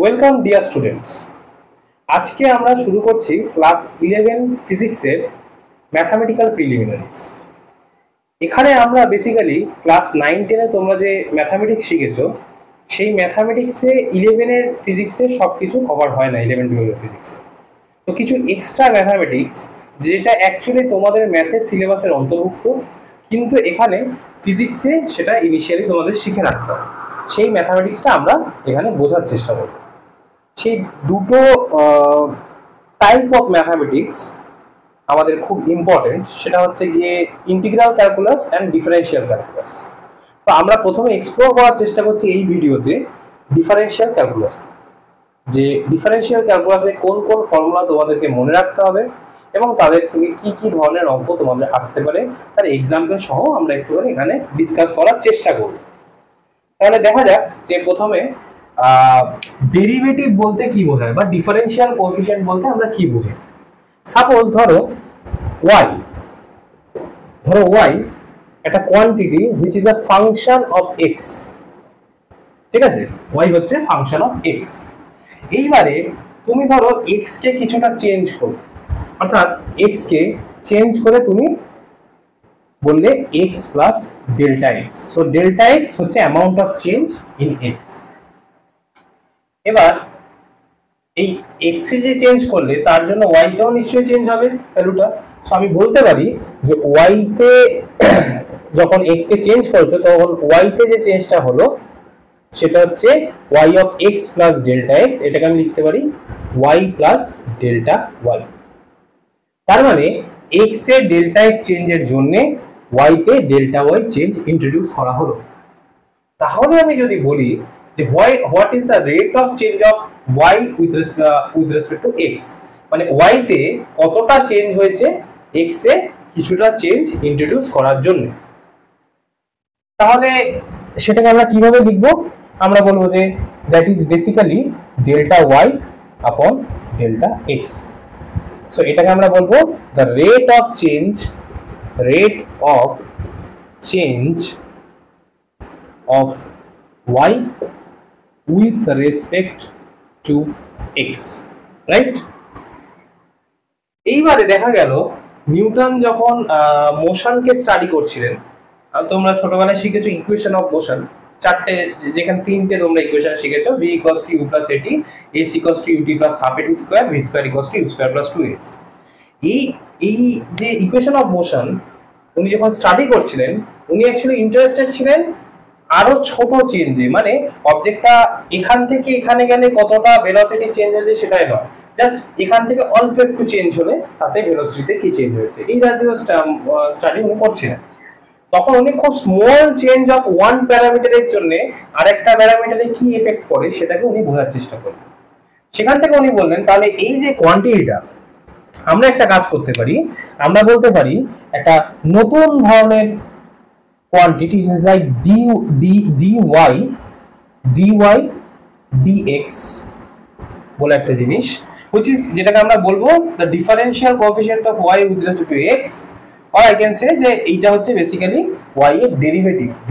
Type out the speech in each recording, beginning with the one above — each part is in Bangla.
Welcome dear students. আজকে আমরা শুরু করছি ক্লাস 11 ফিজিক্সের ম্যাথামেটিক্যাল প্রিলিমিনারিজ। এখানে আমরা বেসিক্যালি ক্লাস 9-10-এ তোমরা যে ম্যাথামেটিক্স শিখেছো সেই ম্যাথামেটিক্সে 11-এর ফিজিক্সে সব কিছু কভার হয় না। 11-12 ফিজিক্সে তো কিছু এক্সট্রা ম্যাথামেটিক্স যেটা অ্যাকচুয়ালি তোমাদের ম্যাথের সিলেবাসের অন্তর্ভুক্ত, কিন্তু এখানে ফিজিক্সে সেটা ইনিশিয়ালি তোমাদের শিখে রাখতে হবে। সেই ম্যাথামেটিক্সটা আমরা এখানে বোঝার চেষ্টা করব। সেই দুটো টাইপ অফ ম্যাথামেটিক্স আমাদের খুব ইম্পর্টেন্ট, সেটা হচ্ছে গিয়ে integral calculus and differential calculus. তো আমরা প্রথমে এক্সপ্লোর করার চেষ্টা করছি এই ভিডিওতে ডিফারেন্সিয়াল ক্যালকুলাস, যে ডিফারেন্সিয়াল ক্যালকুলাসে কোন কোন ফর্মুলা তোমাদেরকে মনে রাখতে হবে এবং তাদের থেকে কি কি ধরনের অঙ্ক তোমাদের আসতে পারে তার এক্সাম্পল সহ আমরা একটুখানি এখানে ডিসকাস করার চেষ্টা করব। তাহলে দেখা যাক যে প্রথমে ডেরিভেটিভ বলতে কি বোঝায় বা ডিফারেন্সিয়াল কোএফিশিয়েন্ট বলতে আমরা কি বুঝি। সাপোজ ধরো y একটা quantity which is a function of x, ঠিক আছে? y হচ্ছে ফাংশন অফ x। এইবারে তুমি ধরো x কে কিছুটা চেঞ্জ করো, অর্থাৎ x কে চেঞ্জ করে তুমি বললে x plus delta X. So delta X হচ্ছে amount of change in x। এবার এই x এ যে চেঞ্জ করলে তার জন্য y তেও নিশ্চয়ই চেঞ্জ হবে ভ্যালুটা। সো আমি বলতে পারি যে y তে যখন x কে চেঞ্জ করতে তখন y তে যে চেঞ্জটা হলো সেটা হচ্ছে y of x plus delta x. এটাকে আমি লিখতে পারি y প্লাস ডেল্টা y। তার মানে x এ ডেল্টা এক্স চেঞ্জের জন্য y তে ডেল্টা y চেঞ্জ ইন্ট্রোডিউস করা হলো। তাহলে আমি যদি বলি যে what is the rate of change of y with respect to x, মানে y তে কতটা চেঞ্জ হয়েছে x এ কিছুটা চেঞ্জ ইন্ট্রোডিউস করার জন্য, তাহলে সেটাকে আমরা কিভাবে লিখব? আমরা বলবো যে that is basically delta y আপন ডেল্টা x। সো এটাকে আমরা বলবো the rate of change of y with respect to x, right? এইবারে দেখা গেল নিউটন যখন মোশনকে স্টাডি করছিলেন, তোমরা ছোটবেলায় শিখেছো ইকুয়েশন অফ মোশন, চারটে, যেখানে তিনটে তোমরা ইকুয়েশন শিখেছো, v = u + at, s = ut + ½ at square, v² = u² + 2s। এই যে ইকুয়েশন অফ মোশন উনি যখন স্টাডি করছিলেন উনি অ্যাকচুয়ালি ইন্টারেস্টেড ছিলেন আরো ছোট চেঞ্জে, মানে অবজেক্টটা এখান থেকে এখানে গেলে কতটা ভেলোসিটি চেঞ্জ হয়েছে সেটাই নয়, জাস্ট এখান থেকে অল্প একটু চেঞ্জ হলে তাতে ভেলোসিটিতে কি চেঞ্জ হয়েছে এই জাতীয় স্টাডি উনি করছিলেন। তখন উনি খুব স্মল চেঞ্জ অফ ওয়ান প্যারামিটারের জন্য আরেকটা প্যারামিটারে কি এফেক্ট করে সেটাকে উনি বোঝার চেষ্টা করলেন। সেখান থেকে উনি বললেন তাহলে এই যে কোয়ান্টিটিটা, আমরা একটা কাজ করতে পারি, আমরা বলতে পারি একটা নতুন ধরনের quantity is like dy dx বলে একটা জিনিস, which is যেটাকে আমরা বলবো the differential coefficient of y with respect to x, or I can say যে এইটা হচ্ছে বেসিক্যালি y এর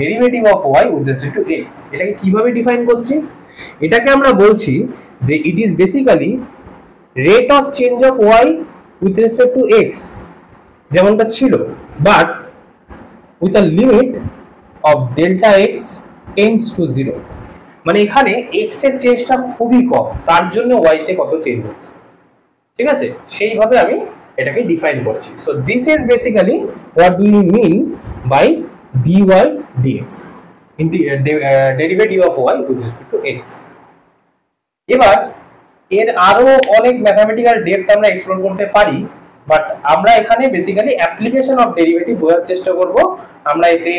derivative of y with respect to x। এটাকে কিভাবে ডিফাইন করছি? এটাকে আমরা বলছি যে it is basically rate of change of y with respect to x যেমনটা ছিল, but with a limit of delta x tends to 0, মানে এখানে x এর চেঞ্জটা খুবই কম, তার জন্য y তে কত চেঞ্জ হচ্ছে, ঠিক আছে? সেইভাবে আমি এটাকে ডিফাইন করছি। So this is basically what do you mean by dy dx, derivative of y with respect to x। এবার এর আরো অনেক ম্যাথমেটিক্যাল ডেপথ আমরা এক্সপ্লোর করতে পারি, বাট আমরা এখানে বেসিক্যালি অ্যাপ্লিকেশন অফ ডেরিভেটিভ বোঝার চেষ্টা করব। আমরা এতে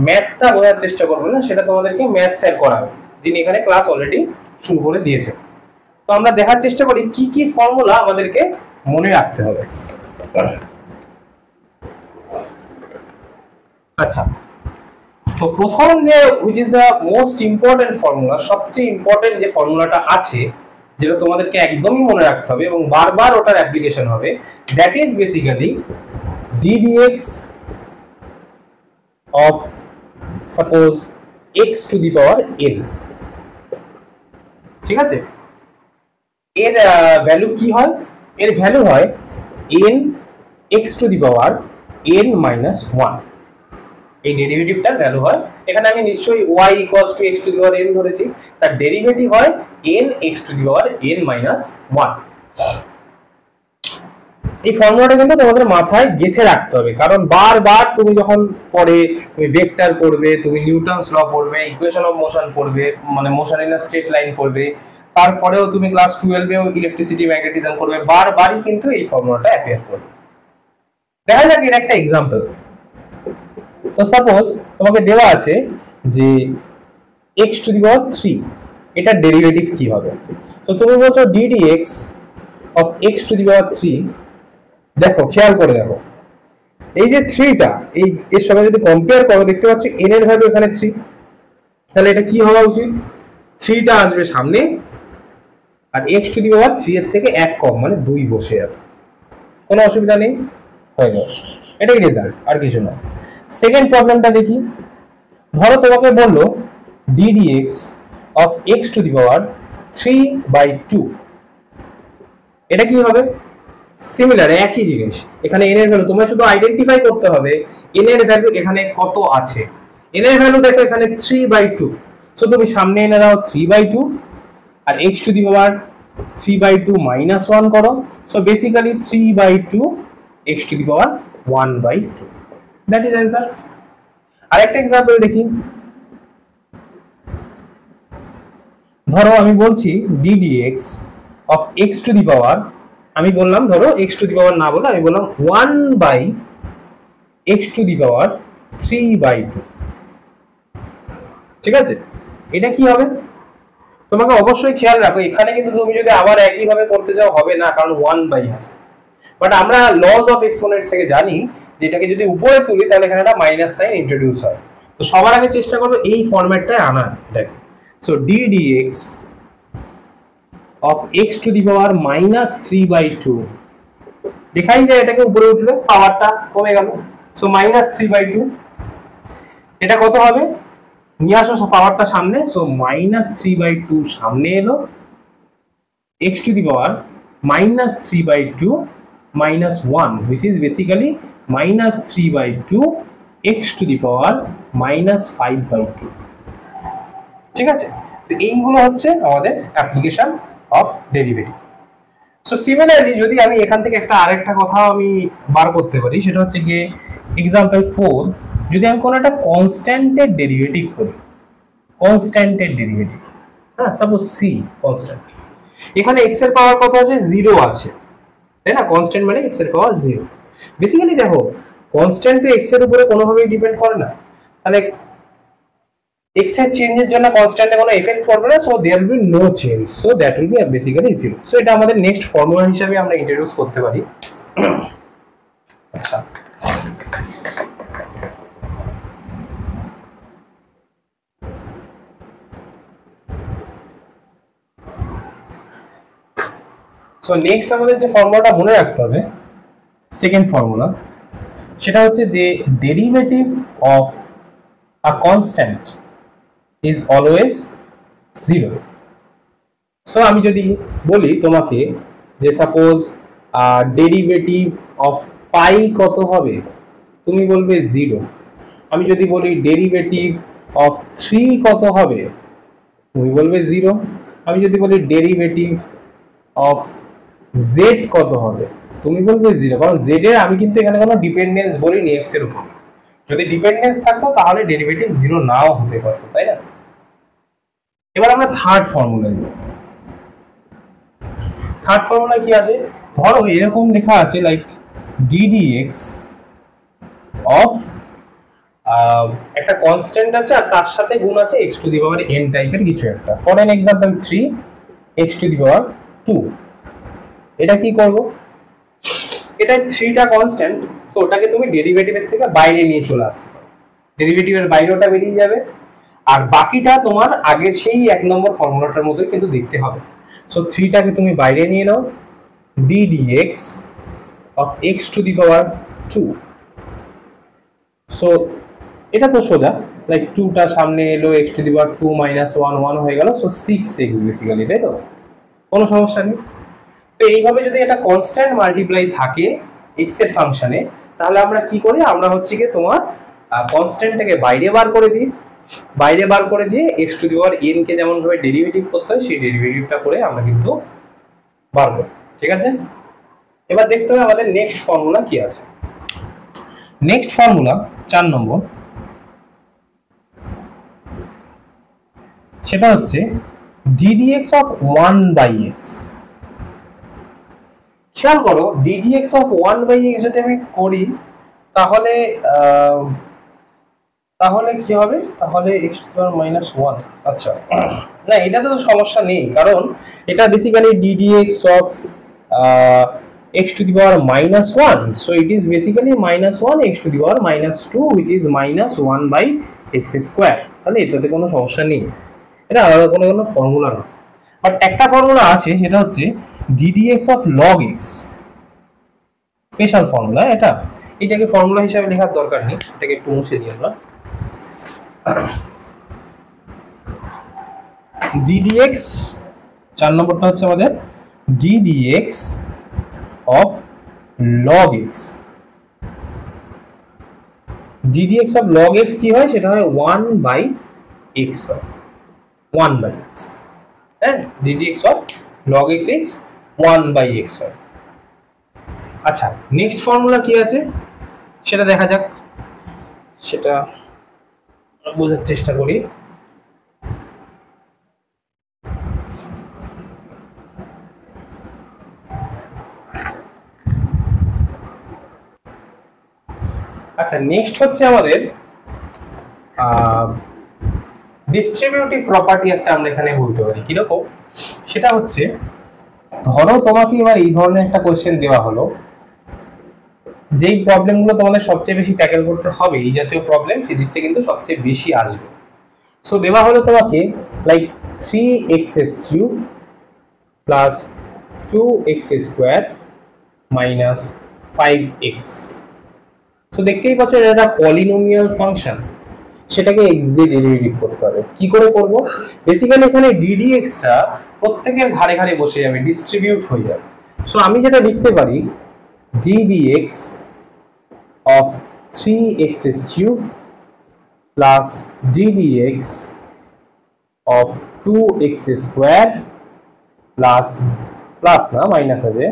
ম্যাথটা বোঝার চেষ্টা করব না, সেটা তোমাদেরকে ম্যাথ স্যার করাবে, যিনি এখানে ক্লাস অলরেডি শুরু করে দিয়েছেন। তো আমরা দেখার চেষ্টা করি কি কি ফর্মুলা আমাদেরকে মনে রাখতে হবে। আচ্ছা, তো প্রথম যে which is the most important formula, সবচেয়ে ইম্পর্টেন্ট যে ফর্মুলাটা আছে যেটা তোমাদেরকে একদমই মনে রাখতে হবে এবং বারবার ওটার অ্যাপ্লিকেশন হবে, that is basically d dx of suppose x to the power n, ঠিক আছে? এর ভ্যালু কি হয়? এর ভ্যালু হয় n x to the power n minus 1। এই ডেরিভেটিভটার ভ্যালু হয়, এখানে আমি নিশ্চয়ই y equals to x to the power n ধরেছি, তার ডেরিভেটিভ হয় n x to the power n minus 1। এই ফর্মুলাটা কিন্তু তোমাদের মাথায় গেঁথে রাখতে হবে, কারণ বারবার তুমি যখন পরে তুমি ভেক্টর পড়বে, তুমি নিউটনস ল পড়বে, ইকুয়েশন অফ মোশন পড়বে, মানে motion in a straight line পড়বে, তারপরেও তুমি ক্লাস 12 এও ইলেকট্রিসিটি ম্যাগনেটিজম করবে, বারবারই কিন্তু এই ফর্মুলাটা অ্যাপিয়ার করবে। দেখা যাক এর একটা एग्जांपल। তো সাপোজ তোমাকে দেওয়া আছে যে x টু দি পাওয়ার 3, এটার ডেরিভেটিভ কি হবে? তো তুমি বলছো d dx of x to the power 3। দেখো খেয়াল করে দেখো, এই যে 3টা এই এর সঙ্গে যদি কম্পেয়ার করো, দেখতে পাচ্ছ n এর ভ্যালু এখানে 3, তাহলে এটা কি হওয়া উচিত? 3টা আসবে সামনে আর x টু দি পাওয়ার 3 এর থেকে 1 কম, মানে 2 বসে যাবে, কোনো অসুবিধা নেই, হয়ে গেল। এটাই রেজাল্ট, আর কিছু না। সেকেন্ড প্রবলেমটা দেখি। ধরো তোমাকে বললো d dx of x to the power 3/2, এটা কি হবে? সিমিলার, একই জিনিস। এখানে n এর ভ্যালু তোমায় শুধু আইডেন্টিফাই করতে হবে n এর ভ্যালু এখানে কত আছে। n এর ভ্যালু দেখো এখানে 3/2, সো তুমি সামনে এনে দাও 3/2 আর x to the power 3/2 minus 1 করো, so basically 3/2 x to the power 1/2, that is answer. আরেকটা एग्जांपल দেখি। ধরো আমি বলছি d dx of x to the power, আমি বললাম ধরো x টু দি পাওয়ার না বলে আমি বললাম 1/x টু দি পাওয়ার 3/2, ঠিক আছে? এটা কি হবে? তোমাকে অবশ্যই খেয়াল রাখো, এখানে কিন্তু তুমি যদি আবার একই ভাবে করতে চাও হবে না, কারণ 1/, আছে। বাট আমরা লজ অফ এক্সপোনেন্টস থেকে জানি যে এটাকে যদি উপরে তুলি তাহলে এখানে একটা মাইনাস সাইন ইন্ট্রোডিউস হয়। তো সবার আগে চেষ্টা করবে এই ফরম্যাটটায় আনার, এটাকে। So d dx of x to the power minus 3/2, দেখাই যায় এটাকে উপরে উঠলে পাওয়ারটা কমে গেল, সো মাইনাস 3/2। এটা কত হবে? নিয়ে আসো পাওয়ারটা সামনে, সো মাইনাস 3/2 সামনে এলো, x to the power minus 3/2 minus 1, which is basically minus 3/2 x to the power minus 5/2, ঠিক আছে? তো এইগুলো হচ্ছে আমাদের application of derivative. So similarly যদি আমি এখান থেকে একটা আরেকটা কথা আমি বার করতে পারি, সেটা হচ্ছে কি एग्जांपल 4, যদি আমি কোনো একটা কনস্ট্যান্টের ডেরিভেটিভ করি, কনস্ট্যান্টের ডেরিভেটিভ, হ্যাঁ, সাপোজ c কনস্ট্যান্ট, এখানে x এর পাওয়ার কত আছে? 0 আছে, তাই না? কনস্ট্যান্ট মানে x এর পাওয়ার 0। বেসিক্যালি দেখো কনস্ট্যান্ট তো x এর উপরে কোনোভাবেই ডিপেন্ড করে না, তাহলে x এর চেঞ্জের জন্য কনস্ট্যান্টে কোনো এফেক্ট করবে না, so there will be no change, so that will be basically 0। So এটা আমাদের নেক্সট ফর্মুলা হিসেবে আমরা ইন্ট্রোডিউস করতে পারি। আচ্ছা, সো নেক্সট আমাদের যে ফর্মুলাটা মনে রাখতে হবে, সেকেন্ড ফর্মুলা, সেটা হচ্ছে যে derivative of a constant is always 0। So আমি যদি বলি তোমাকে যে সাপোজ ডেরিভেটিভ অফ পাই কত হবে, তুমি বলবে 0। আমি যদি বলি ডেরিভেটিভ অফ 3 কত হবে, তুমি বলবে 0। আমি যদি বলি ডেরিভেটিভ অফ z কত হবে, তুমি বলবে 0, কারণ z এর আমি কিন্তু এখানে কোনো ডিপেন্ডেন্স বলিনি x এর উপর। যদি ডিপেন্ডেন্স থাকতো তাহলে ডেরিভেটিভ 0 নাও হতে পারতো, তাই না? এবার আমরা থার্ড ফর্মুলা নিই। থার্ড ফর্মুলা কি আছে? ধরো এরকম লেখা আছে লাইক d dx অফ একটা কনস্ট্যান্ট আছে আর তার সাথে গুণ আছে x to the power n টাইপের কিছু একটা। For an example 3 x to the power 2। এটা কি করব? এটা 3টা কনস্ট্যান্ট, সো ওটাকে তুমি ডেরিভেটিভের থেকে বাইরে নিয়ে চলে আসতে পারো, ডেরিভেটিভের বাইরেটা বেরিয়ে যাবে, আর বাকিটা তোমার আগের সেই 1 নম্বর ফর্মুলাটার মতোই কিন্তু দেখতে হবে। সো 3টাকে তুমি বাইরে নিয়ে নাও, d dx of x to the power 2। So এটা তো সোজা, লাইক 2টা সামনে এলো, x টু দি পাওয়ার 2 - 1 1 হয়ে গেল, সো 6x বেসিক্যালি, তাই তো? কোনো সমস্যা নেই। তো এইভাবে যদি একটা কনস্ট্যান্ট মাল্টিপ্লাই থাকে এক্স এর ফাংশনে, তাহলে আমরা কি করি, আমরা হচ্ছে কি তোমার কনস্ট্যান্টটাকে বাইরে বার করে দিই, বাইরে বার করে দিয়ে x two the power N K যেমন ভাবে ডেরিভেটিভ করতে হয় সেই ডেরিভেটিভটা করে আমরা কিন্তু বার করি। ঠিক আছে, এবার দেখতে হবে আমাদের নেক্সট ফর্মুলা কি আছে। নেক্সট ফর্মুলা 4 নম্বর, সেটা হচ্ছে ddx অফ 1/x। খেয়াল করো ddx অফ 1/x যদি আমি করি তাহলে তাহলে কি হবে, তাহলে x টু দি পাওয়ার -1। আচ্ছা না, এটা তো সমস্যা নেই, কারণ এটা basically ddx of x to the power -1, so it is basically -1 x to the power -2 which is -1/x square। তাহলে এটাতে কোনো সমস্যা নেই, এটা আলাদা কোনো ফর্মুলা না। বাট একটা ফর্মুলা আছে, সেটা হচ্ছে ddx of log x, special formula. এটাকে ফর্মুলা হিসেবে লেখার দরকার নেই, এটাকে একটু মুছে দিই আমরা। ddx 4 নম্বরটা হচ্ছে আমাদের ddx of log x। ddx of log x কি হয়, সেটা হয় 1/x হয়, 1/x। হ্যাঁ, ddx of log x is 1/x হয়। আচ্ছা, নেক্সট ফর্মুলা কি আছে সেটা দেখা যাক, সেটা বোঝার চেষ্টা করি। আচ্ছা, নেক্সট হচ্ছে আমাদের ডিস্ট্রিবিউটিভ প্রপার্টি একটা আমরা এখানে বলতে পারি। কিরকম, সেটা হচ্ছে ধরো তোমাকে এবার এই ধরনের একটা কোশ্চেন দেওয়া হলো, যেই প্রবলেমগুলো তোমাদের সবচেয়ে বেশি ট্যাকেল করতে হবে, এই জাতীয় প্রবলেম ফিজিক্সে কিন্তু সবচেয়ে বেশি আসবে। সো দেওয়া হলো তোমাকে like 3x³ plus 2x² minus 5x। তো দেখতেই পাচ্ছ এটা একটা পলিনোমিয়াল ফাংশন, সেটাকে x দিয়ে ডেরিভেটিভ করতে হবে। কি করে করব, বেসিক্যালি এখানে ddx টা প্রত্যেকের ঘাড়ে ঘাড়ে বসে যাবে, ডিস্ট্রিবিউট হয়ে যাবে। সো আমি যেটা লিখতে পারি ddx of 3x³ plus ddx of 2x² plus না মাইনাস আছে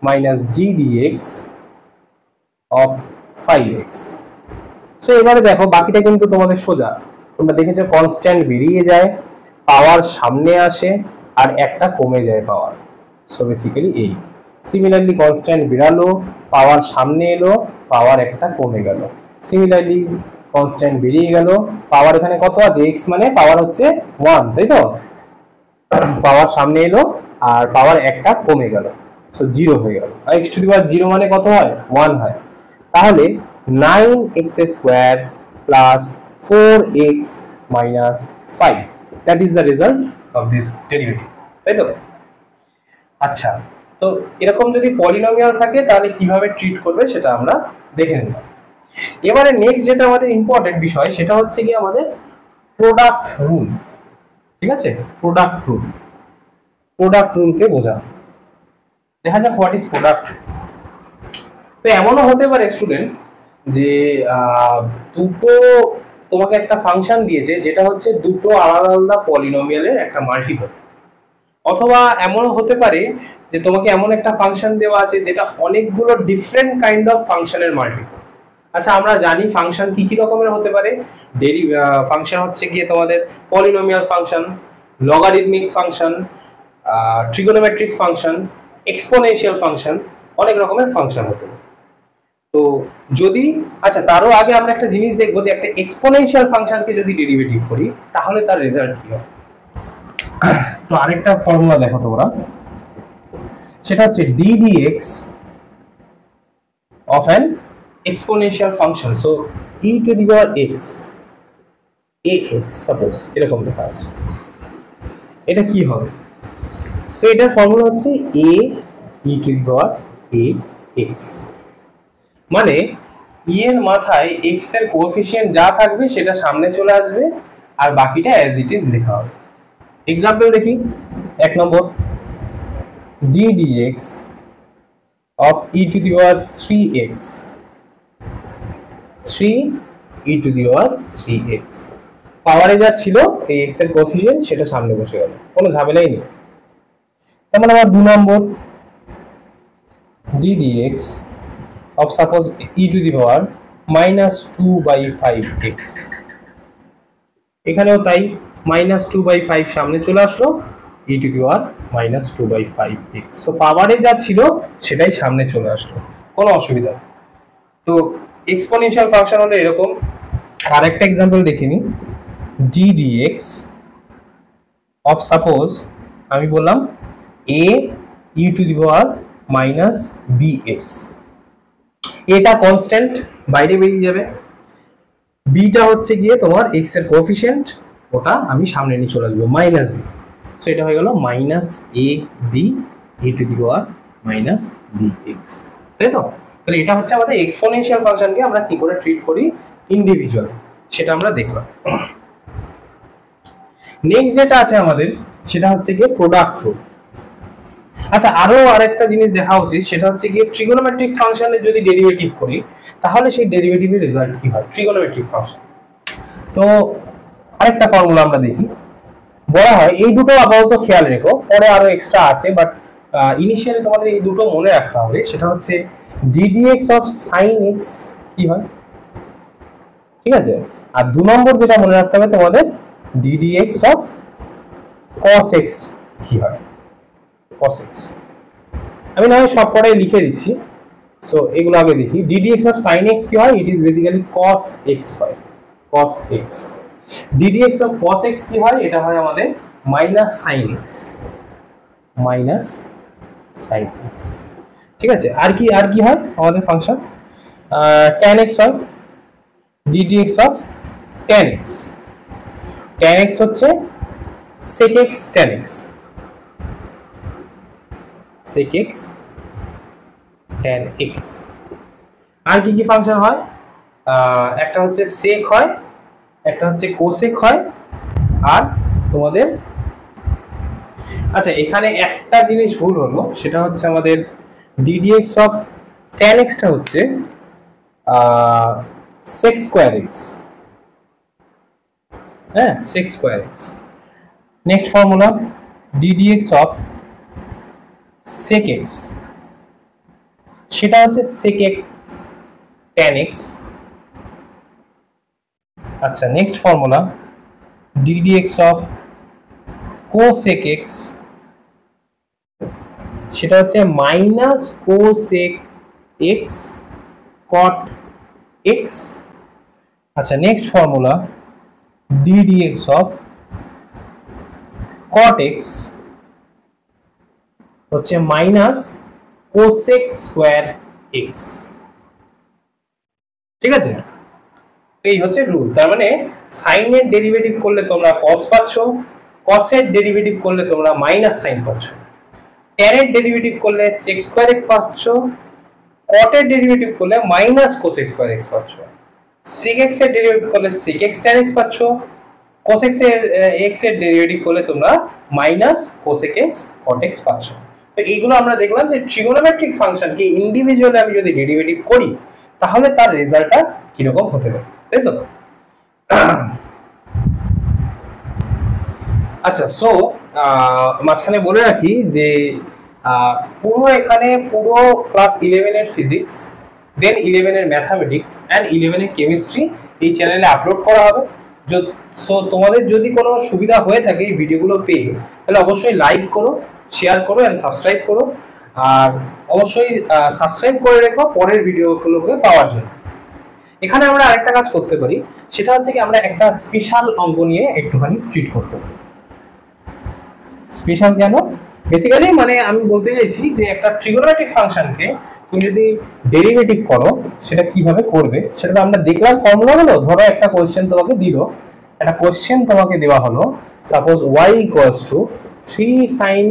minus ddx of 5x। So এবারে দেখো বাকিটা কিন্তু তোমাদের সোজা, তোমরা দেখেছো কনস্ট্যান্ট বেরিয়ে যায়, পাওয়ার সামনে আসে আর একটা কমে যায় পাওয়ার। সো বেসিক্যালি এই সিমিলারলি কনস্ট্যান্ট বেরালো, পাওয়ার সামনে এলো, পাওয়ার একটা কমে গেল। সিমিলারলি কনস্ট্যান্ট বেরিয়ে গেল, পাওয়ার এখানে কত আছে, x মানে পাওয়ার হচ্ছে 1, তাই তো, পাওয়ার সামনে এলো আর পাওয়ার একটা কমে গেল, সো 0 হয়ে গেল। আর x টু দি পাওয়ার 0 মানে কত হয়, 1 হয়। তাহলে 9x² plus 4x minus 5, that is the result of this derivative, তাই তো। আচ্ছা, তো এরকম যদি পলিনোমিয়াল থাকে তাহলে কিভাবে ট্রিট করবে সেটা আমরা দেখে নিলাম। এবারে নেক্সট যেটা আমাদের ইম্পর্টেন্ট বিষয়, সেটা হচ্ছে কি আমাদের প্রোডাক্ট রুল। ঠিক আছে, প্রোডাক্ট রুলকে বোঝা, দেখা যাক হোয়াট ইজ প্রোডাক্ট। তো এমনও হতে পারে স্টুডেন্ট যে দুটো তোমাকে একটা ফাংশন দিয়েছে যেটা হচ্ছে দুটো আলাদা আলাদা পলিনোমিয়ালের একটা মাল্টিপল, অথবা এমনও হতে পারে যে তোমাকে এমন একটা ফাংশন দেওয়া আছে যেটা অনেকগুলো ডিফারেন্ট কাইন্ড অফ ফাংশনের মাল্টিপল। আচ্ছা, আমরা জানি ফাংশন কি কি রকমের হতে পারে। ফাংশন হচ্ছে গিয়ে তোমাদের polynomial function, logarithmic function, trigonometric function, exponential function, অনেক রকমের ফাংশন হতে পারে। তো যদি আচ্ছা, তারও আগে আমরা একটা জিনিস দেখবো যে একটা এক্সপোনেনশিয়াল ফাংশনকে যদি ডেরিভেটিভ করি তাহলে তার রেজাল্ট কি হয়। তো আরেকটা ফর্মুলা দেখো তোমরা, সেটা হচ্ছে ddx of an exponential function, so e to the power x ax, suppose এরকম লেখা আছে, এটা কি হবে। তো এটার ফর্মুলা হচ্ছে a e to the power ax, মানে e এর মাথায় x এর কোএফিশিয়েন্ট যা থাকবে সেটা সামনে চলে আসবে আর বাকিটা অ্যাজ ইট ইজ লেখা হবে। এক্সাম্পল দেখি, 1 নম্বর d dx of e to the power 3x 3 e to the power 3x পাওয়ারে যা ছিল এই x এর কোএফিসিয়েন্ট সেটা সামনে বসে গেল, কোনো ঝামেলাই নেই। তার মানে আমার 2 নম্বর d dx of suppose e to the power -2/5x, এখানেও তাই -2/5 সামনে চলে আসলো, e to the power -2/5x। So পাওয়ারে যা ছিল সেটাই সামনে চলে আসলো, কোনো অসুবিধা নেই। তো এক্সপোনেনশিয়াল ফাংশন হলো এরকম। আরেকটা एग्जांपल দেখিনি, d dx of suppose আমি বললাম a e to the power -bx, এটা কনস্ট্যান্ট বাইরে বেরিয়ে যাবে, বিটা হচ্ছে গিয়ে তোমার x এর কোএফিসিয়েন্ট, ওটা আমি সামনে নিয়ে চলে আসবো -b, সো এটা হয়ে গেল -ab e to the power -bx, তাই তো? তাহলে এটা হচ্ছে আমাদের এক্সপোনেনশিয়াল ফাংশনকে আমরা কি করে ট্রিট করি ইন্ডিভিজুয়াল, সেটা আমরা দেখলাম। নেক্সট যেটা আছে আমাদের সেটা হচ্ছে গিয়ে প্রোডাক্ট রুল। আচ্ছা, আরো আরেকটা জিনিস দেখা উচিত, সেটা হচ্ছে গিয়ে ট্রিগোনোমেট্রিক ফাংশনের যদি ডেরিভেটিভ করি তাহলে সেই ডেরিভেটিভের রেজাল্ট কি হয় ট্রিগোনোমেট্রিক ফাংশন। তো আরেকটা ফর্মুলা আমরা দেখি, বলা হয় এই দুটো আপাতত খেয়াল রেখো, পরে আরো এক্সট্রা আছে, বাট ইনিশিয়ালি তোমাদের এই দুটো মনে রাখতে হবে। সেটা হচ্ছে d dx of sin x কি হয়, ঠিক আছে? আর 2 নম্বর যেটা মনে রাখতে হবে তোমাদের d dx of cos x কি হয়, cos x। আমি না হয় সব পরে লিখে দিচ্ছি, সো এগুলো আগে দেখি। d dx of sin x কি হয়, it is basically cos x হয়, cos x। d dx of cos x কি হয়, এটা হয় আমাদের -sin x, sin x, ঠিক আছে? আর কি হয় আমাদের ফাংশন tan x হয়, d dx of tan x, tan x হচ্ছে sec x tan x, sec x tan x। আর কি ফাংশন হয়, একটা হচ্ছে sec হয়, একটা হচ্ছে cosec হয়, আর তোমাদের আচ্ছা এখানে একটা জিনিস ভুল হলো, সেটা হচ্ছে আমাদের d dx of tan x টা হচ্ছে sec square x, হ্যাঁ sec square x। Next formula d dx of sec x, সেটা হচ্ছে sec x tan x। আচ্ছা next formula d dx of cosec x, সেটা হচ্ছে -cosec x cot x। আচ্ছা next formula d dx of cot x হচ্ছে -cosec square x, ঠিক আছে? এই হচ্ছে রুল। তার মানে sin এর ডেরিভেটিভ করলে তোমরা cos পাচ্ছ, cos এর ডেরিভেটিভ করলে তোমরা -sin পাচ্ছ, tan এর ডেরিভেটিভ করলে sec square x পাচ্ছ, cot এর ডেরিভেটিভ করলে -cosec square x পাচ্ছ, sec x এর ডেরিভেটিভ করলে sec x tan x পাচ্ছ, cos x এর ডেরিভেটিভ করলে তোমরা -cosec x cot x পাচ্ছ। তো এইগুলো আমরা দেখলাম যে ট্রিগোনোমেট্রিক ফাংশনকে ইন্ডিভিজুয়ালি আমি যদি ডেরিভেটিভ করি তাহলে তার রেজাল্টটা কি রকম হতে পারে, তাই তো? আচ্ছা, সো মাঝখানে বলে রাখি যে পুরো ক্লাস 11 এর ফিজিক্স, দেন 11 এর ম্যাথমেটিক্স এন্ড 11 এর কেমিস্ট্রি এই চ্যানেলে আপলোড করা হবে। সো তোমাদের যদি কোনো সুবিধা হয়ে থাকে এই ভিডিওগুলো পেয়ে, তাহলে অবশ্যই লাইক করো, শেয়ার করো এন্ড সাবস্ক্রাইব করো, আর অবশ্যই সাবস্ক্রাইব করে রেখো পরের ভিডিওগুলোকে পাওয়ার জন্য। এখানে আমরা আরেকটা কাজ করতে পারি, সেটা হচ্ছে কি আমরা একটা স্পেশাল অঙ্ক নিয়ে একটুখানি ট্রিট করতে পারি। স্পেশাল কেন, বেসিক্যালি মানে আমি বলতে চাইছি যে একটা ট্রিগোনোমেট্রিক ফাংশনকে তুমি যদি ডেরিভেটিভ করো সেটা কিভাবে করবে সেটা তো আমরা দেখলাম ফর্মুলা হলো। ধরো একটা কোশ্চেন তোমাকে দিল, একটা কোশ্চেন তোমাকে দেওয়া হলো, suppose y = 3 sin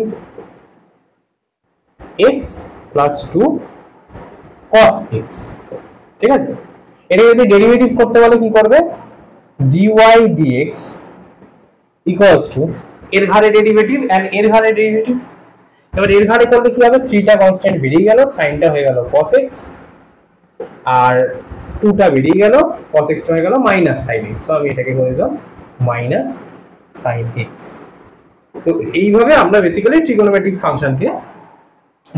x + 2 cos x, ঠিক আছে? এটা যদি ডেরিভেটিভ করতে বলে কি করবে, dy dx = এর ঘাড়ে ডেরিভেটিভ এন্ড এর ঘাড়ে ডেরিভেটিভ। এবার এর ঘাড়ে করলে কি হবে, 3টা কনস্ট্যান্ট বেরিয়ে গেল, সাইনটা হয়ে গেল cos x, আর 2টা বেরিয়ে গেল, cos x টা হয়ে গেল মাইনাস sin x। সো আমি এটাকে করে দিলাম মাইনাস sin x। তো এইভাবে আমরা বেসিক্যালি ট্রিগোনোমেট্রিক ফাংশনকে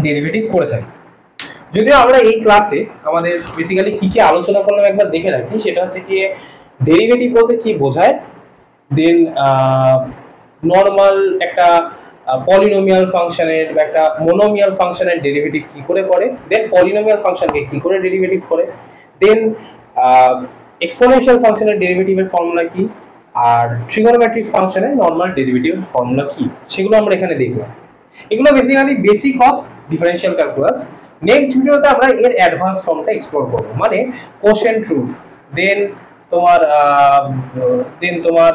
ডেরিভেটিভ করে থাকি। যদিও আমরা এই ক্লাসে আমাদের বেসিক্যালি কি কি আলোচনা করলাম একবার দেখে রাখি, সেটা হচ্ছে কি ডেরিভেটিভ বলতে কি বোঝায়, দেন নরমাল একটা পলিনোমিয়াল ফাংশনের বা একটা মোনোমিয়াল ফাংশনের ডেরিভেটিভ কি করে করে, দেন পলিনোমিয়াল ফাংশনকে কি করে ডেরিভেটিভ করে, দেন এক্সপোনেনশিয়াল ফাংশনের ডেরিভেটিভের ফর্মুলা কি, আর ট্রিগোনোমেট্রিক ফাংশনের নরমাল ডেরিভেটিভের ফর্মুলা কি, সেগুলো আমরা এখানে দেখব। এগুলো basically basic of differential calculus. Next ভিডিওতে আমরা এর অ্যাডভান্স ফর্মটা এক্সপ্লোর করব, মানে কোশেন্ট রুল, দেন তোমার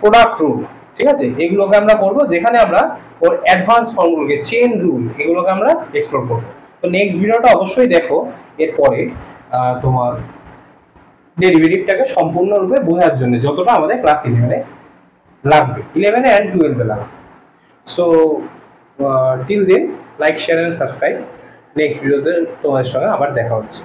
প্রোডাক্ট রুল, ঠিক আছে, এগুলোকে আমরা করব, যেখানে আমরা ওর অ্যাডভান্স ফর্মগুলোকে, চেইন রুল, এগুলোকে আমরা এক্সপ্লোর করব। তো নেক্সট ভিডিওটা অবশ্যই দেখো, এরপরে তোমার ডেরিভেটিভটাকে সম্পূর্ণরূপে বোঝার জন্য যতটা আমাদের ক্লাস 11-এ লাগবে, 11 and 12 লাগবে। So till then like, share and subscribe. Next ভিডিওতে তোমাদের সঙ্গে আবার দেখা হচ্ছে।